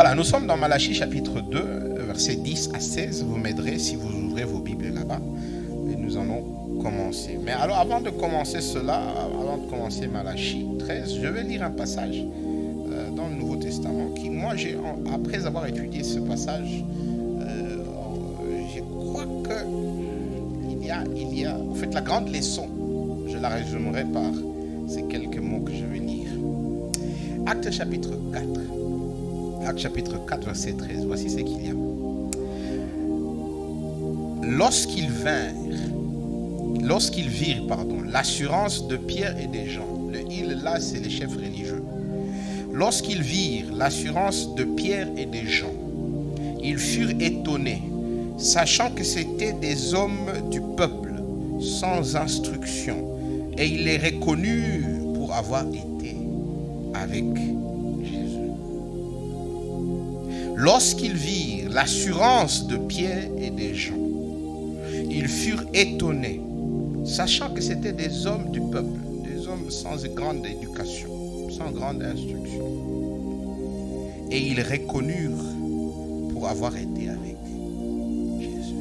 Voilà, nous sommes dans Malachie chapitre 2, versets 10 à 16. Vous m'aiderez si vous ouvrez vos Bibles là-bas. Et nous allons commencer. Mais alors, avant de commencer cela, avant de commencer Malachie 13, je vais lire un passage dans le Nouveau Testament qui, moi, après avoir étudié ce passage, je crois que il y a, en fait, la grande leçon, je la résumerai par ces quelques mots que je vais lire. Actes chapitre 4. Actes chapitre 4, verset 13. Voici ce qu'il y a. Lorsqu'ils virent, l'assurance de Pierre et des gens. Le il là, c'est les chefs religieux. Lorsqu'ils virent l'assurance de Pierre et des gens, ils furent étonnés, sachant que c'étaient des hommes du peuple, sans instruction, et ils les reconnurent pour avoir été avec Jésus. Lorsqu'ils virent l'assurance de Pierre et des gens, ils furent étonnés, sachant que c'étaient des hommes du peuple, des hommes sans grande éducation, sans grande instruction. Et ils reconnurent pour avoir été avec Jésus.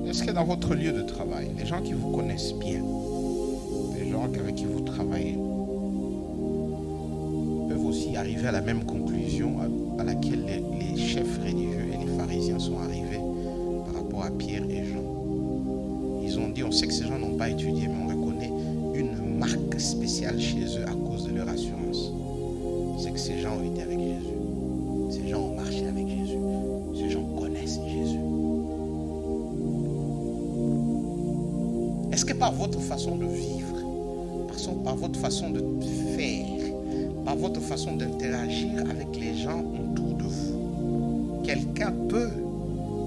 Est-ce que dans votre lieu de travail, les gens qui vous connaissent bien, les gens avec qui vous travaillez, peuvent aussi arriver à la même conclusion à laquelle les chefs religieux et les pharisiens sont arrivés par rapport à Pierre et Jean? Ils ont dit, on sait que ces gens n'ont pas étudié, mais on reconnaît une marque spéciale chez eux à cause de leur assurance. C'est que ces gens ont été avec Jésus. Ces gens ont marché avec Jésus. Ces gens connaissent Jésus. Est-ce que par votre façon de vivre, par votre façon de faire, par votre façon d'interagir avec les gens autour de vous, quelqu'un peut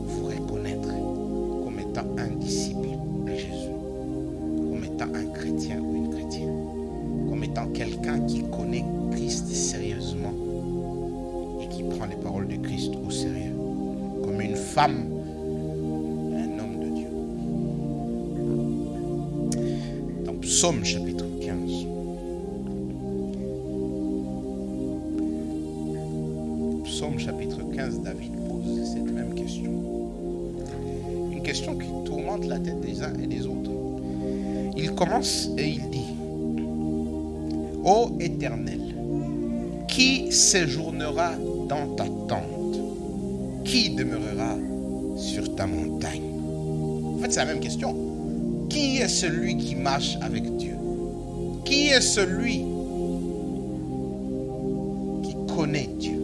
vous reconnaître comme étant un disciple de Jésus, comme étant un chrétien ou une chrétienne, comme étant quelqu'un qui connaît Christ sérieusement et qui prend les paroles de Christ au sérieux, comme une femme, un homme de Dieu. Dans Psaume chapitre 15. Psaume chapitre 15, David pose cette même question. Une question qui tourmente la tête des uns et des autres. Il commence et il dit: Ô Éternel, qui séjournera dans ta tente? Qui demeurera sur ta montagne? En fait, c'est la même question. Qui est celui qui marche avec Dieu? Qui est celui qui connaît Dieu?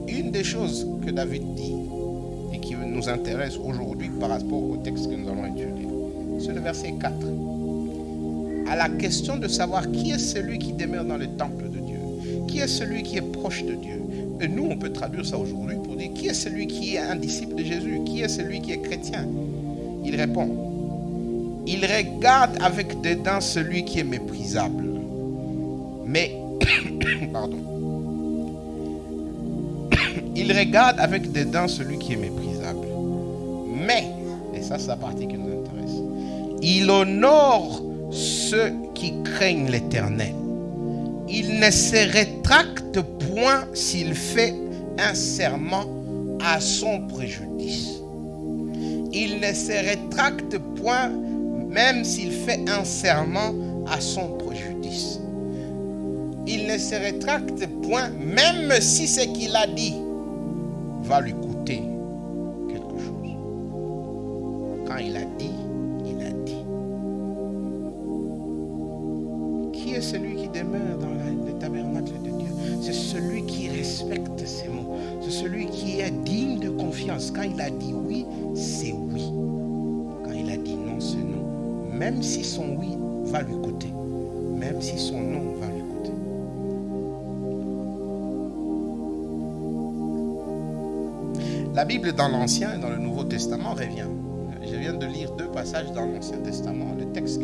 Une des choses que David dit et qui nous intéresse aujourd'hui par rapport au texte que nous allons étudier, c'est le verset 4. À la question de savoir qui est celui qui demeure dans le temple de Dieu, qui est celui qui est proche de Dieu. Et nous, on peut traduire ça aujourd'hui pour dire qui est celui qui est un disciple de Jésus, qui est celui qui est chrétien. Il répond: il regarde avec dédain celui qui est méprisable. Mais, pardon. Il regarde avec dédain celui qui est méprisable. Mais, et ça c'est la partie qui nous intéresse, il honore ceux qui craignent l'Éternel. Il ne se rétracte point s'il fait un serment à son préjudice. Il ne se rétracte point même s'il fait un serment à son préjudice. Il ne se rétracte point même si ce qu'il a dit va lui coûter quelque chose. Quand il a dit, il a dit. Qui est celui qui demeure dans le tabernacle de Dieu? C'est celui qui respecte ses mots. C'est celui qui est digne de confiance. Quand il a dit oui, c'est oui. Quand il a dit non, c'est non. Même si son oui va lui coûter. Même si son non va lui coûter. La Bible dans l'Ancien et dans le Nouveau Testament revient. Je viens de lire deux passages dans l'Ancien Testament. Le texte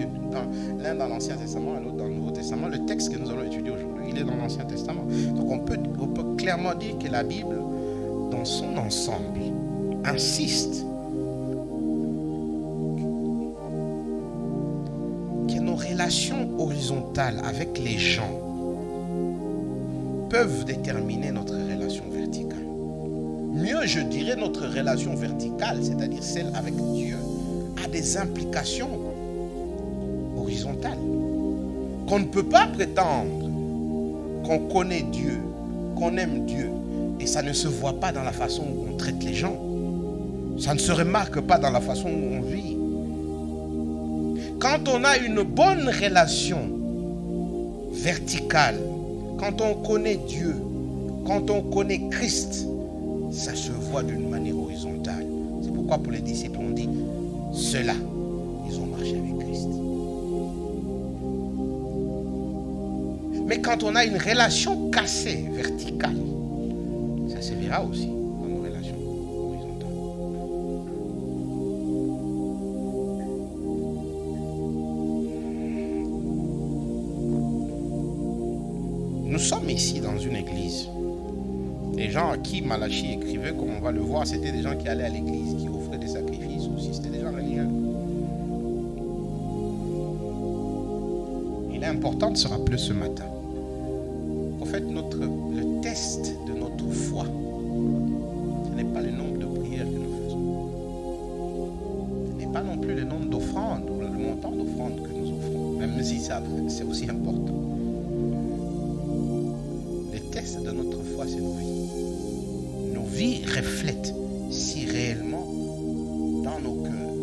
l'un dans l'Ancien Testament et l'autre dans le Nouveau Testament. Le texte que nous allons étudier aujourd'hui, il est dans l'Ancien Testament. Donc on peut clairement dire que la Bible, dans son ensemble, insiste que nos relations horizontales avec les gens peuvent déterminer notre relation verticale. Mieux, je dirais, notre relation verticale, c'est-à-dire celle avec Dieu, a des implications horizontales. Qu'on ne peut pas prétendre qu'on connaît Dieu, qu'on aime Dieu, et ça ne se voit pas dans la façon où on traite les gens. Ça ne se remarque pas dans la façon où on vit. Quand on a une bonne relation verticale, quand on connaît Dieu, quand on connaît Christ, ça se voit d'une manière horizontale. C'est pourquoi pour les disciples on dit, ceux-là, ils ont marché avec Christ. Mais quand on a une relation cassée, verticale, ça se verra aussi dans nos relations horizontales. Nous sommes ici dans une église. Les gens à qui Malachie écrivait, comme on va le voir, c'était des gens qui allaient à l'église, qui offraient des sacrifices aussi. C'était des gens religieux. Il est important de se rappeler ce matin. En fait, le test de notre foi, ce n'est pas le nombre de prières que nous faisons. Ce n'est pas non plus le nombre d'offrandes ou le montant d'offrandes que nous offrons, même si ça, c'est aussi important. Le test de notre foi, c'est nos vies. Nos vies reflètent si réellement, dans nos cœurs,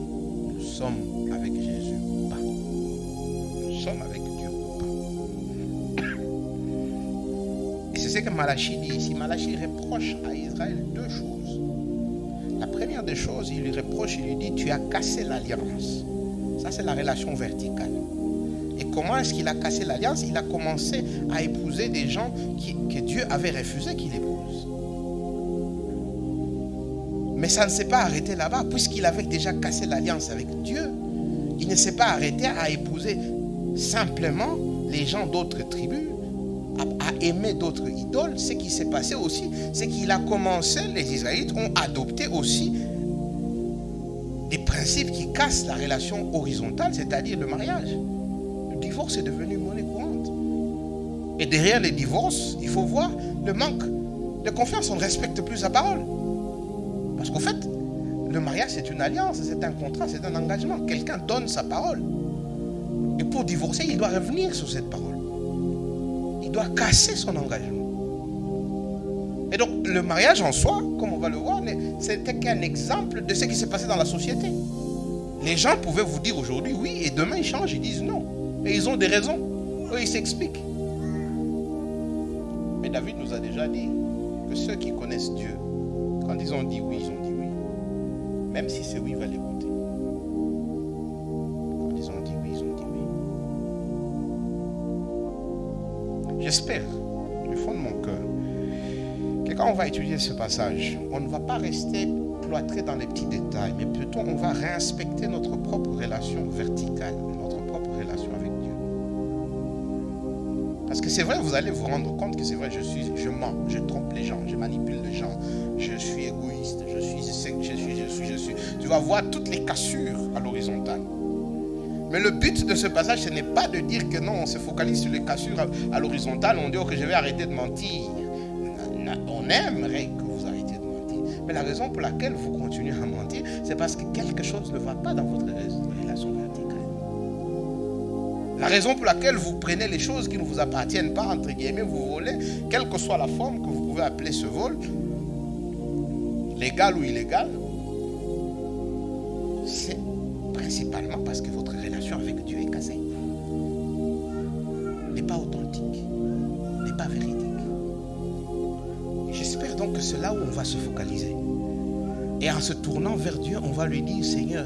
nous sommes avec Jésus ou pas. Nous sommes avec Dieu ou pas. Et c'est ce que Malachie dit ici. Malachie reproche à Israël deux choses. La première des choses, il lui reproche, il lui dit, tu as cassé l'alliance. Ça, c'est la relation verticale. Et comment est-ce qu'il a cassé l'alliance? Il a commencé à épouser des gens que Dieu avait refusé qu'il épouse. Mais ça ne s'est pas arrêté là-bas, puisqu'il avait déjà cassé l'alliance avec Dieu. Il ne s'est pas arrêté à épouser simplement les gens d'autres tribus, à aimer d'autres idoles. Ce qui s'est passé aussi, c'est qu'il a commencé, les Israélites ont adopté aussi des principes qui cassent la relation horizontale, c'est-à-dire le mariage. Le divorce est devenu monnaie courante. Et derrière les divorces, il faut voir le manque de confiance. On ne respecte plus sa parole. Parce qu'en fait, le mariage, c'est une alliance, c'est un contrat, c'est un engagement. Quelqu'un donne sa parole. Et pour divorcer, il doit revenir sur cette parole. Il doit casser son engagement. Et donc, le mariage en soi, comme on va le voir, c'était qu'un exemple de ce qui s'est passé dans la société. Les gens pouvaient vous dire aujourd'hui oui, et demain ils changent, ils disent non. Et ils ont des raisons. Eux, ils s'expliquent. Mais David nous a déjà dit que ceux qui connaissent Dieu, quand ils ont dit oui, ils ont dit oui. Même si c'est oui, il va l'écouter. Quand ils ont dit oui, ils ont dit oui. J'espère, du fond de mon cœur, que quand on va étudier ce passage, on ne va pas rester cloîtré dans les petits détails, mais plutôt on va réinspecter notre propre relation verticale, notre propre relation avec Dieu. Parce que c'est vrai, vous allez vous rendre compte que c'est vrai, je mens, je trompe les gens, je manipule les gens, je suis égoïste, je suis. Tu vas voir toutes les cassures à l'horizontale. Mais le but de ce passage, ce n'est pas de dire que non, on se focalise sur les cassures à l'horizontale, on dit que je vais arrêter de mentir. On aimerait que vous arrêtiez de mentir. Mais la raison pour laquelle vous continuez à mentir, c'est parce que quelque chose ne va pas dans votre relation verticale. La raison pour laquelle vous prenez les choses qui ne vous appartiennent pas, entre guillemets, vous volez, quelle que soit la forme que vous pouvez appeler ce vol, légal ou illégal, c'est principalement parce que votre relation avec Dieu est cassée. N'est pas authentique, n'est pas véridique. J'espère donc que c'est là où on va se focaliser. Et en se tournant vers Dieu, on va lui dire, Seigneur,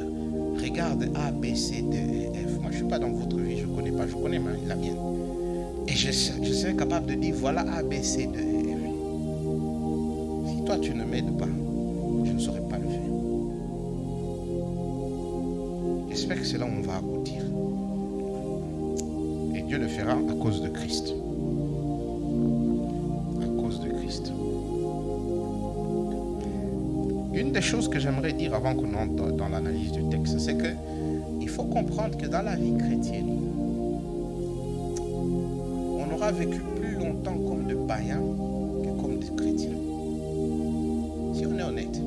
regarde A, B, C, D, E, F. Moi, je ne suis pas dans votre vie, je ne connais pas, je connais la mienne. Et je serai capable de dire, voilà A, B, C, D, E, F. Si toi, tu ne m'aides pas, je ne saurais pas le faire. J'espère que c'est là où on va aboutir. Et Dieu le fera à cause de Christ. À cause de Christ. Une des choses que j'aimerais dire avant qu'on entre dans l'analyse du texte, c'est que il faut comprendre que dans la vie chrétienne, on aura vécu plus longtemps comme de païens que comme des chrétiens. Si on est honnête,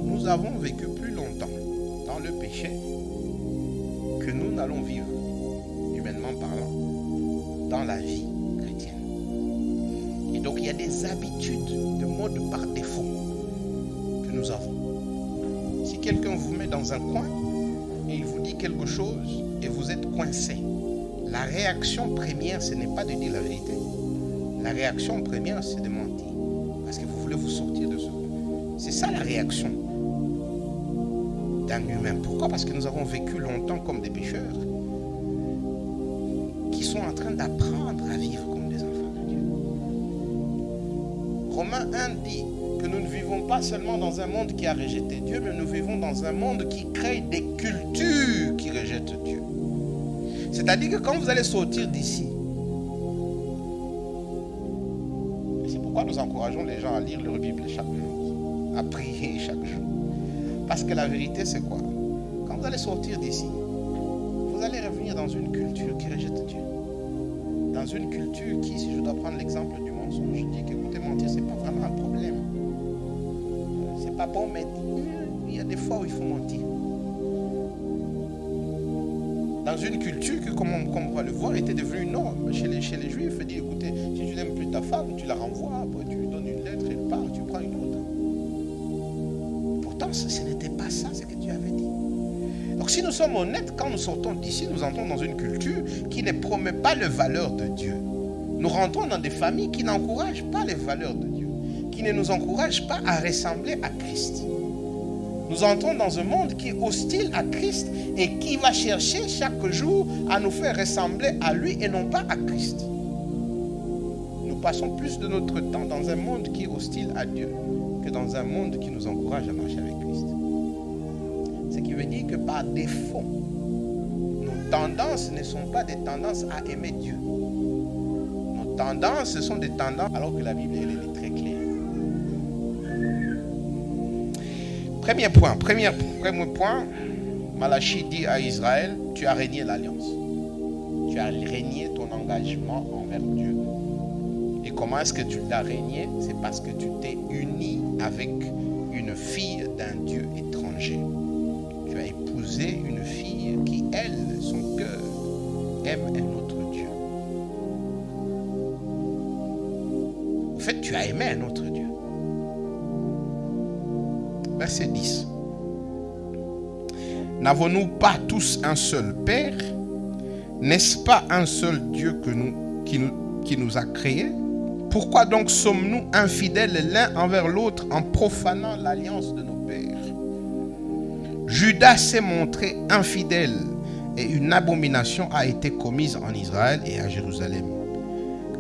nous avons vécu plus longtemps dans le péché que nous n'allons vivre, humainement parlant, dans la vie chrétienne. Et donc il y a des habitudes de mode par défaut que nous avons. Si quelqu'un vous met dans un coin et il vous dit quelque chose et vous êtes coincé, la réaction première, ce n'est pas de dire la vérité. La réaction première, c'est de mentir. Parce que vous voulez vous sortir de ce coin. C'est ça la réaction d'un humain. Pourquoi? Parce que nous avons vécu longtemps comme des pécheurs qui sont en train d'apprendre à vivre comme des enfants de Dieu. Romains 1 dit que nous ne vivons pas seulement dans un monde qui a rejeté Dieu, mais nous vivons dans un monde qui crée des cultures qui rejettent Dieu. C'est-à-dire que quand vous allez sortir d'ici, et c'est pourquoi nous encourageons les gens à lire leur Bible chaque jour, à prier chaque jour. Parce que la vérité, c'est quoi? Quand vous allez sortir d'ici, vous allez revenir dans une culture qui rejette Dieu. Dans une culture qui, si je dois prendre l'exemple du mensonge, je dis qu'écoutez, mentir, c'est pas vraiment un problème. C'est pas bon, mais il y a des fois où il faut mentir. Dans une culture que, comme on va le voir, était devenue une norme chez les Juifs. Il dit, écoutez, si tu n'aimes plus ta femme, tu la renvoies, après tu lui donnes une lettre, elle part, tu prends une autre. Pourtant, ce n'était pas ça, ce que Dieu avait dit. Donc si nous sommes honnêtes, quand nous sortons d'ici, nous entrons dans une culture qui ne promet pas les valeurs de Dieu. Nous rentrons dans des familles qui n'encouragent pas les valeurs de Dieu, qui ne nous encouragent pas à ressembler à Christ. Nous entrons dans un monde qui est hostile à Christ et qui va chercher chaque jour à nous faire ressembler à lui et non pas à Christ. Nous passons plus de notre temps dans un monde qui est hostile à Dieu que dans un monde qui nous encourage à marcher avec Christ. Ce qui veut dire que par défaut, nos tendances ne sont pas des tendances à aimer Dieu. Nos tendances, ce sont des tendances alors que la Bible, elle est très claire. Premier point, Malachie dit à Israël, tu as régné l'alliance. Tu as régné ton engagement envers Dieu. Et comment est-ce que tu l'as régné? C'est parce que tu t'es uni avec une fille d'un Dieu étranger. Tu as épousé une fille qui, elle, son cœur, aime un autre Dieu. En fait, tu as aimé un autre Dieu. Verset 10. N'avons-nous pas tous un seul Père? N'est-ce pas un seul Dieu qui nous a créés? Pourquoi donc sommes-nous infidèles l'un envers l'autre en profanant l'alliance de nos pères? Judas s'est montré infidèle et une abomination a été commise en Israël et à Jérusalem.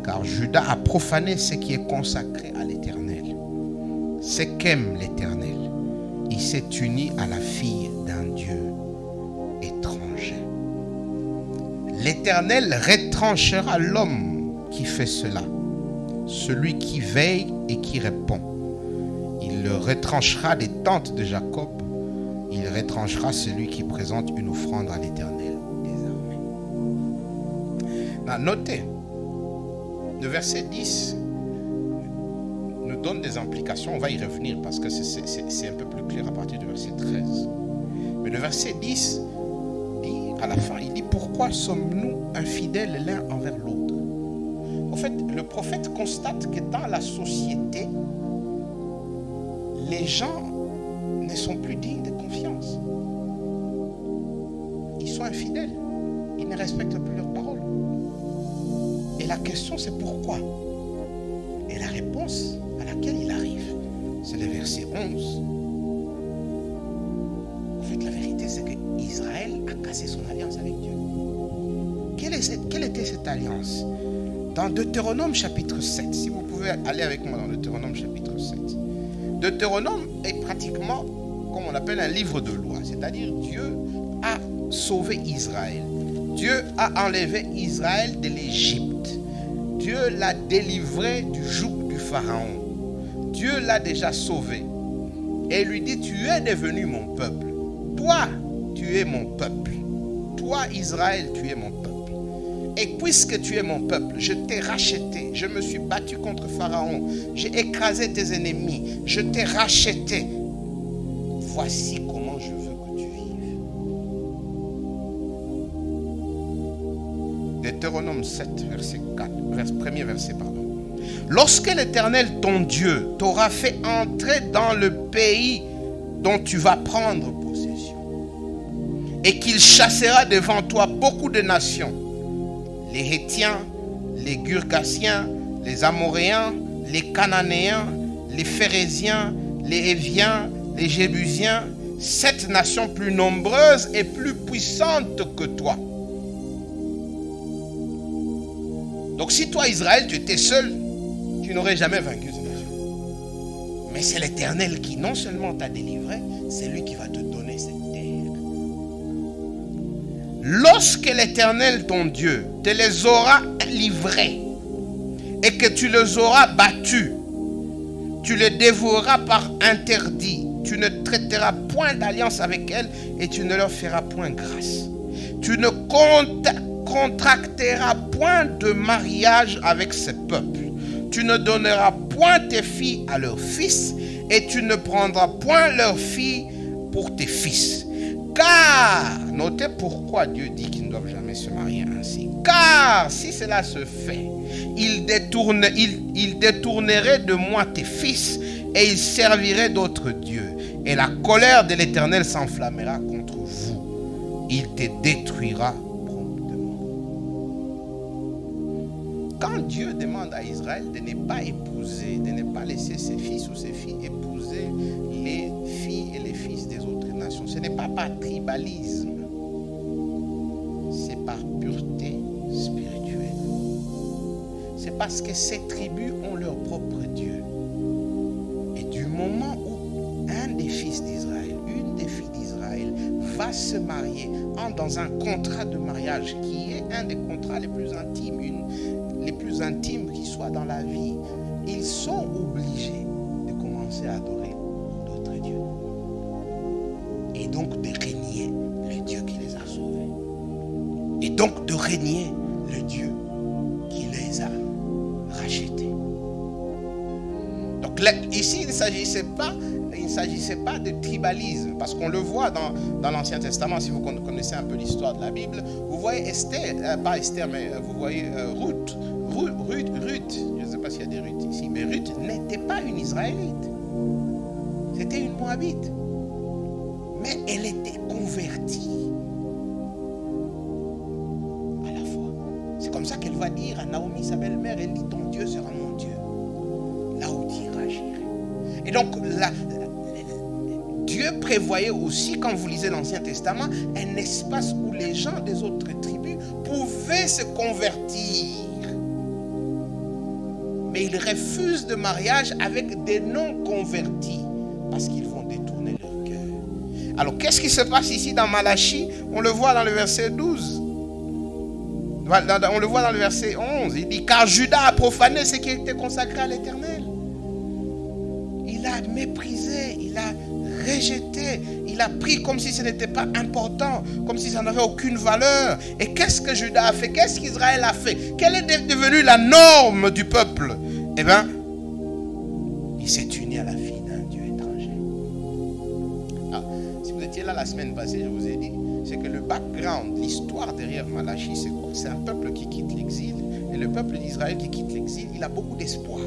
Car Judas a profané ce qui est consacré à l'Éternel. Ce qu'aime l'Éternel. Il s'est uni à la fille d'un Dieu étranger. L'Éternel retranchera l'homme qui fait cela, celui qui veille et qui répond. Il le retranchera des tentes de Jacob. Il retranchera celui qui présente une offrande à l'Éternel des armées. Notez, le verset 10 nous donne des implications. On va y revenir parce que c'est un peu plus clair à partir du verset 13. Mais le verset 10 dit, à la fin, il dit, pourquoi sommes-nous infidèles l'un envers l'autre? En fait, le prophète constate que dans la société, les gens ne sont plus dignes de confiance. Ils sont infidèles. Ils ne respectent plus leurs paroles. Et la question, c'est pourquoi? Et la réponse à laquelle il arrive, c'est le verset 11. En fait, la vérité, c'est qu'Israël a cassé son alliance avec Dieu. Quelle était cette alliance? Dans Deutéronome chapitre 7, si vous pouvez aller avec moi dans Deutéronome chapitre 7. Deutéronome est pratiquement, comme on appelle, un livre de loi. C'est-à-dire Dieu a sauvé Israël. Dieu a enlevé Israël de l'Égypte. Dieu l'a délivré du joug du Pharaon. Dieu l'a déjà sauvé. et il lui dit, tu es devenu mon peuple. Toi, tu es mon peuple. Toi, Israël, tu es mon peuple. Et puisque tu es mon peuple, je t'ai racheté. Je me suis battu contre Pharaon. J'ai écrasé tes ennemis. Je t'ai racheté. Voici comment je veux que tu vives. Deutéronome 7, verset 4, premier verset, pardon. Lorsque l'Éternel, ton Dieu, t'aura fait entrer dans le pays dont tu vas prendre possession, et qu'il chassera devant toi beaucoup de nations, les Hétiens, les Girgasiens, les Amoréens, les Cananéens, les Phéréziens, les Héviens, les Jébusiens, 7 nations plus nombreuses et plus puissantes que toi. Donc si toi, Israël, tu étais seul, tu n'aurais jamais vaincu ces nations. Mais c'est l'Éternel qui non seulement t'a délivré, c'est lui qui va te donner cette terre. Lorsque l'Éternel, ton Dieu, te les aura livrés et que tu les auras battus, tu les dévoreras par interdit. Tu ne traiteras point d'alliance avec elles et tu ne leur feras point grâce. Tu ne contracteras point de mariage avec ces peuples. Tu ne donneras point tes filles à leurs fils et tu ne prendras point leurs filles pour tes fils. Car, notez pourquoi Dieu dit qu'ils ne doivent jamais se marier ainsi. Car si cela se fait, il détournerait de moi tes fils et ils serviraient d'autres dieux. Et la colère de l'Éternel s'enflammera contre vous. Il te détruira promptement. Quand Dieu demande à Israël de ne pas épouser, de ne pas laisser ses fils ou ses filles épouser les filles et les fils des autres nations, ce n'est pas par tribalisme, c'est par pureté spirituelle. C'est parce que ces tribus ont leur propre Dieu. Et du moment où un des fils d'Israël, une des filles d'Israël va se marier, entre dans un contrat de mariage qui est un des contrats les plus intimes, les plus intimes qui soient dans la vie, ils sont obligés de commencer à adorer d'autres dieux. Et donc de régner le Dieu qui les a sauvés. Et donc de régner le Dieu qui les a rachetés. Donc là, ici, il ne s'agissait pas de tribalisme, parce qu'on le voit dans l'Ancien Testament. Si vous connaissez un peu l'histoire de la Bible, vous voyez Esther, pas Esther, mais vous voyez Ruth. Ruth, je ne sais pas s'il y a des Ruth ici, mais Ruth n'était pas une Israélite. C'était une Moabite. Mais elle était convertie à la foi. C'est comme ça qu'elle va dire à Naomi, sa belle-mère, elle dit, ton Dieu sera mon Dieu. Là où tu iras, j'irai. Et donc, Dieu prévoyait aussi, quand vous lisez l'Ancien Testament, un espace où les gens des autres tribus pouvaient se convertir. Mais ils refusent de mariage avec des non-convertis parce qu'ils vont détourner leur cœur. Alors, qu'est-ce qui se passe ici dans Malachie? On le voit dans le verset 12. On le voit dans le verset 11. Il dit, car Judas a profané ce qui était consacré à l'Éternel. Il a méprisé, il a rejeté, il a pris comme si ce n'était pas important, comme si ça n'avait aucune valeur. Et qu'est-ce que Judas a fait? Qu'est-ce qu'Israël a fait? Quelle est devenue la norme du peuple? Eh bien, il s'est uni à la fille d'un Dieu étranger. Ah, si vous étiez là la semaine passée, je vous ai dit, c'est que le background, l'histoire derrière Malachie, c'est quoi? C'est un peuple qui quitte l'exil. Et le peuple d'Israël qui quitte l'exil, il a beaucoup d'espoir.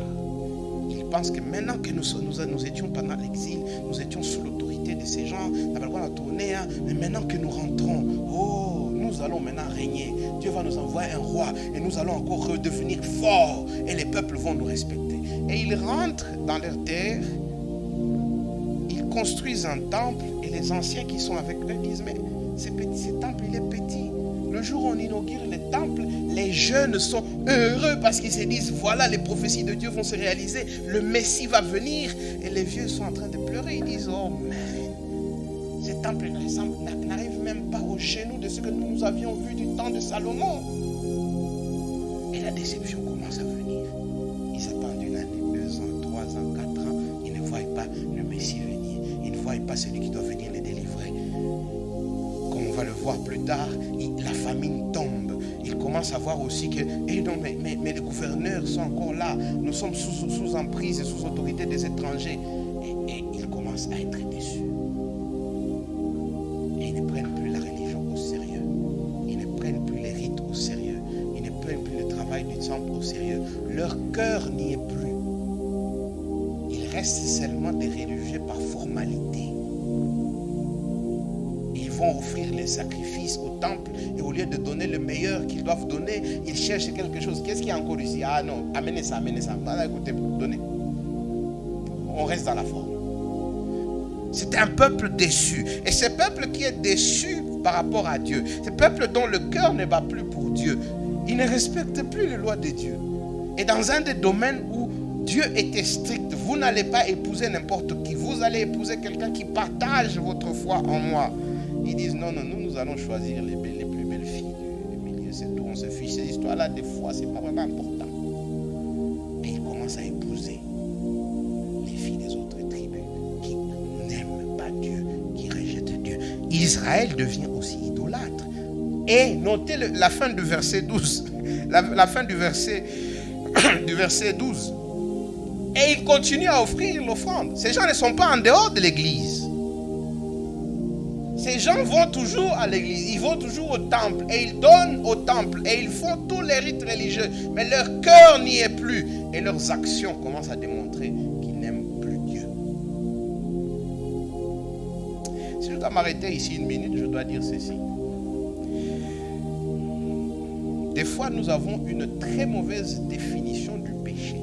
Il pense que maintenant que nous étions pendant l'exil, nous étions sous l'autorité de ces gens, on n'avait pas le droit de tourner, hein, mais maintenant que nous rentrons, nous allons maintenant régner. Dieu va nous envoyer un roi et nous allons encore redevenir forts et les peuples vont nous respecter. Et ils rentrent dans leur terre, ils construisent un temple et les anciens qui sont avec eux disent, mais ce temple il est petit. Le jour où on inaugure le temple, les jeunes sont heureux parce qu'ils se disent, voilà, les prophéties de Dieu vont se réaliser, le Messie va venir. Et les vieux sont en train de pleurer, ils disent, oh man, ce temple n'arrive même pas au genou de ce que nous avions vu du temps de Salomon. Et la déception commence à venir. Ils attendent 1 année, 2 ans, 3 ans, 4 ans, ils ne voient pas le Messie venir. Ils ne voient pas celui qui doit venir les délivrer. Comme on va le voir plus tard, la famine tombe. Ils commencent à voir aussi que non, mais les gouverneurs sont encore là. Nous sommes sous emprise et sous autorité des étrangers. Et ils commencent à être déçus. Et ils ne prennent plus la religion au sérieux. Ils ne prennent plus les rites au sérieux. Ils ne prennent plus le travail du temple au sérieux. Leur cœur n'y est plus. Ils restent seulement des religieux par formalité. Ils vont offrir les sacrifices au temple et au lieu de donner le meilleur qu'ils doivent donner, ils cherchent quelque chose. Qu'est-ce qu'il y a encore ici? Ah non, amenez ça. Voilà, écoutez, donnez. On reste dans la forme. C'est un peuple déçu. Et ce peuple qui est déçu par rapport à Dieu, ce peuple dont le cœur ne bat plus pour Dieu, il ne respecte plus les lois de Dieu. Et dans un des domaines où Dieu était strict, vous n'allez pas épouser n'importe qui, vous allez épouser quelqu'un qui partage votre foi en moi. Ils disent non, nous allons choisir les plus belles filles du milieu, c'est tout, on se fiche. Ces histoires-là, des fois, c'est pas vraiment important. Et ils commencent à épouser les filles des autres tribus qui n'aiment pas Dieu, qui rejettent Dieu. Israël devient aussi idolâtre. Et notez la fin du verset 12. La fin du verset 12. Et ils continuent à offrir l'offrande. Ces gens ne sont pas en dehors de l'église. Ces gens vont toujours à l'église, ils vont toujours au temple et ils donnent au temple et ils font tous les rites religieux, mais leur cœur n'y est plus et leurs actions commencent à démontrer qu'ils n'aiment plus Dieu. Si je dois m'arrêter ici une minute, je dois dire ceci. Des fois, nous avons une très mauvaise définition du péché.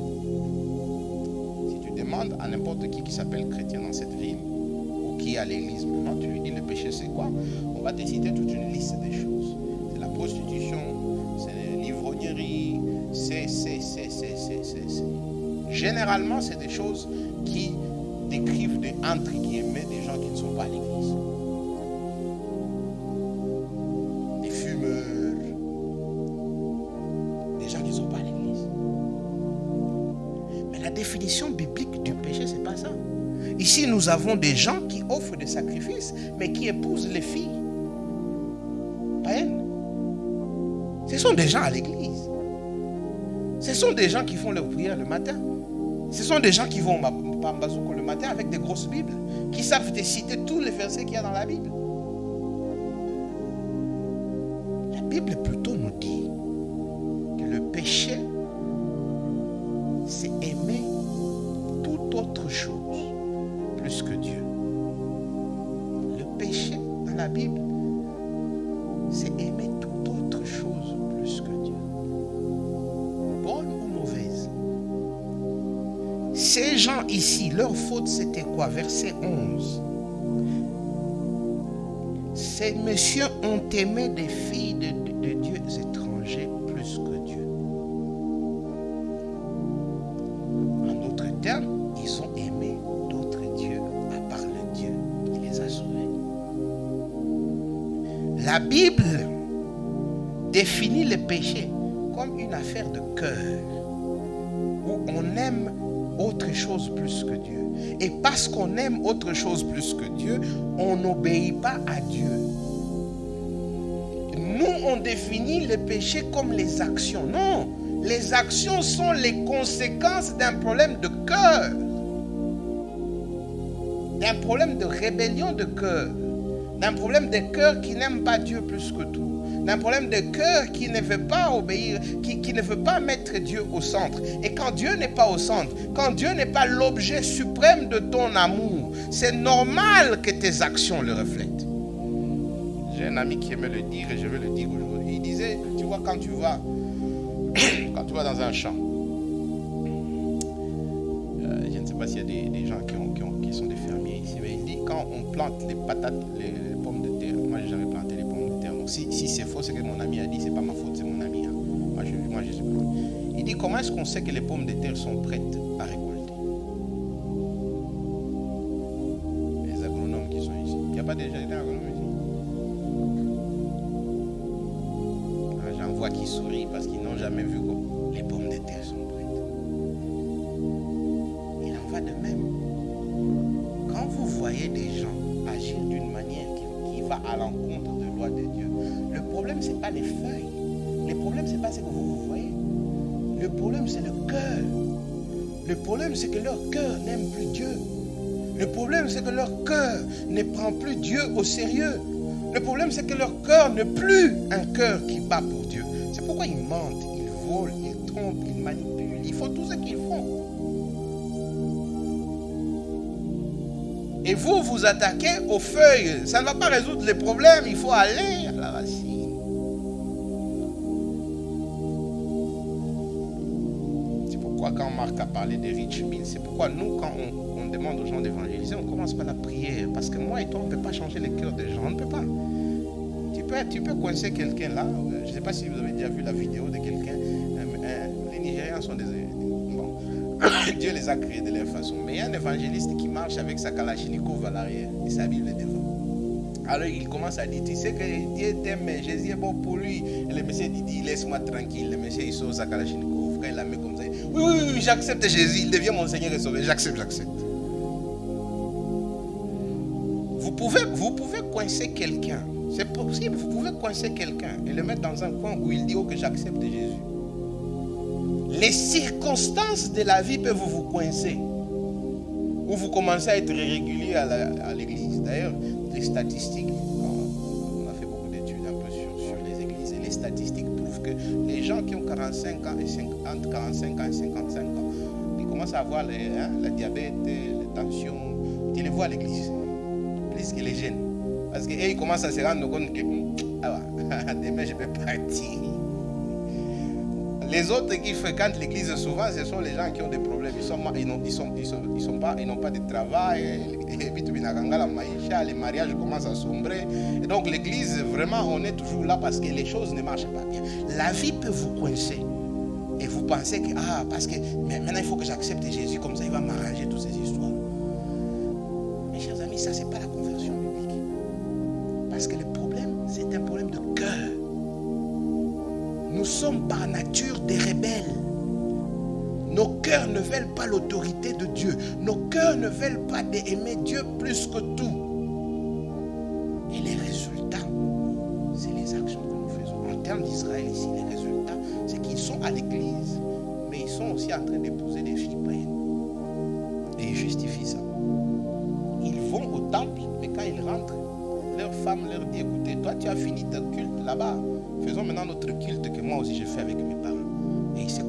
Si tu demandes à n'importe qui s'appelle chrétien dans cette ville, qui est à l'église maintenant, tu lui dis le péché c'est quoi? On va te citer toute une liste des choses. C'est la prostitution, c'est l'ivrognerie, c'est. Généralement, c'est des choses qui décrivent entre guillemets des gens qui ne sont pas à l'église. Des fumeurs, des gens qui ne sont pas à l'église. Mais la définition biblique du péché, c'est pas ça. Ici, nous avons des gens qui offrent des sacrifices, mais qui épousent les filles païennes. Ce sont des gens à l'église. Ce sont des gens qui font leur prière le matin. Ce sont des gens qui vont au Pambazouko le matin avec des grosses Bibles, qui savent te citer tous les versets qu'il y a dans la Bible. La Bible plutôt nous dit que le péché, c'est aimer toute autre chose plus que Dieu. Le péché dans la Bible, c'est aimer toute autre chose plus que Dieu. Bonne ou mauvaise. Ces gens ici, leur faute c'était quoi? Verset 11. Ces messieurs ont aimé des filles de dieux étrangers plus que Dieu. En d'autres termes, ils ont aimé d'autres dieux à part le Dieu qui les a sauvés. La Bible définit le péché comme une affaire de cœur où on aime autre chose plus que Dieu. Et parce qu'on aime autre chose plus que Dieu, on n'obéit pas à Dieu. Nous, on définit le péché comme les actions. Non, les actions sont les conséquences d'un problème de cœur, d'un problème de rébellion de cœur, d'un problème de cœur qui n'aime pas Dieu plus que tout, d'un problème de cœur qui ne veut pas obéir, qui ne veut pas mettre Dieu au centre. Et quand Dieu n'est pas au centre, quand Dieu n'est pas l'objet suprême de ton amour, c'est normal que tes actions le reflètent. J'ai un ami qui aimait le dire et je vais le dire aujourd'hui. Il disait, tu vois, quand tu vas dans un champ, je ne sais pas s'il y a des gens qui sont des fermiers ici, mais il dit, quand on plante les patates, les pommes de terre, moi j'ai jamais planté les pommes de terre, donc si c'est faux, c'est que mon ami a dit, c'est pas ma faute, c'est mon ami. Hein. Moi je sais pas. Il dit, comment est-ce qu'on sait que les pommes de terre sont prêtes à récolter? Les agronomes qui sont ici. Il n'y a pas déjà été agronome ici? J'en vois qui sourient parce qu'ils n'ont jamais vu que les pommes de terre sont prêtes. Il en va de même. des feuilles. Le problème, ce n'est pas ce que vous voyez. Le problème, c'est le cœur. Le problème, c'est que leur cœur n'aime plus Dieu. Le problème, c'est que leur cœur ne prend plus Dieu au sérieux. Le problème, c'est que leur cœur n'est plus un cœur qui bat pour Dieu. C'est pourquoi ils mentent, ils volent, ils trompent, ils manipulent. Ils font tout ce qu'ils font. Et vous, vous attaquez aux feuilles. Ça ne va pas résoudre les problèmes. Il faut aller à la racine. C'est pourquoi quand Marc a parlé des rich men, c'est pourquoi nous, quand on demande aux gens d'évangéliser, on commence par la prière. Parce que moi et toi, on ne peut pas changer les cœurs des gens. On ne peut pas. Tu peux coincer quelqu'un là. Je ne sais pas si vous avez déjà vu la vidéo de quelqu'un. Les Nigériens sont des... Bon. Dieu les a créés de leur façon. Mais il y a un évangéliste qui marche avec sa kalachnikov à l'arrière et sa Bible est devant. Alors il commence à dire, tu sais que Dieu t'aime, mais Jésus est bon pour lui. Et le monsieur dit, laisse-moi tranquille. Le monsieur il sort sa kalachnikov. Quand il la met comme ça, oui, j'accepte Jésus. Il devient mon Seigneur et Sauveur. J'accepte. Vous pouvez coincer quelqu'un. C'est possible, vous pouvez coincer quelqu'un et le mettre dans un coin où il dit, oh, que j'accepte Jésus. Les circonstances de la vie peuvent vous coincer. Ou vous commencez à être irrégulier à l'église. D'ailleurs, les statistiques, on a fait beaucoup d'études un peu sur les églises, et les statistiques prouvent que les gens qui ont 45 ans et entre 45 ans et 55 ans, ils commencent à avoir le diabète, les tensions, tu les vois à l'église, plus que les jeunes. Parce qu'ils commencent à se rendre compte que demain je vais partir. Les autres qui fréquentent l'église souvent, ce sont les gens qui ont des problèmes. Ils n'ont pas de travail. Les mariages commencent à sombrer. Et donc l'église, vraiment, on est toujours là parce que les choses ne marchent pas bien. La vie peut vous coincer. Et vous pensez que, parce que maintenant il faut que j'accepte Jésus, comme ça il va m'arranger toutes ces histoires. Mes chers amis, ça c'est pas la conversion biblique. Parce que le problème, c'est un problème de cœur. Nous sommes par nature des rebelles. Nos cœurs ne veulent pas l'autorité de Dieu. Nos cœurs ne veulent pas aimer Dieu plus que tout. Et les résultats, c'est les actions que nous faisons. En termes d'Israël ici, les résultats, c'est qu'ils sont à l'église, mais ils sont aussi en train d'épouser des filles païennes. Et ils justifient ça. Ils vont au temple, mais quand ils rentrent, leur femme leur dit, écoutez, toi tu as fini ton culte là-bas. Faisons maintenant notre culte que moi aussi j'ai fait avec mes parents. Et ils se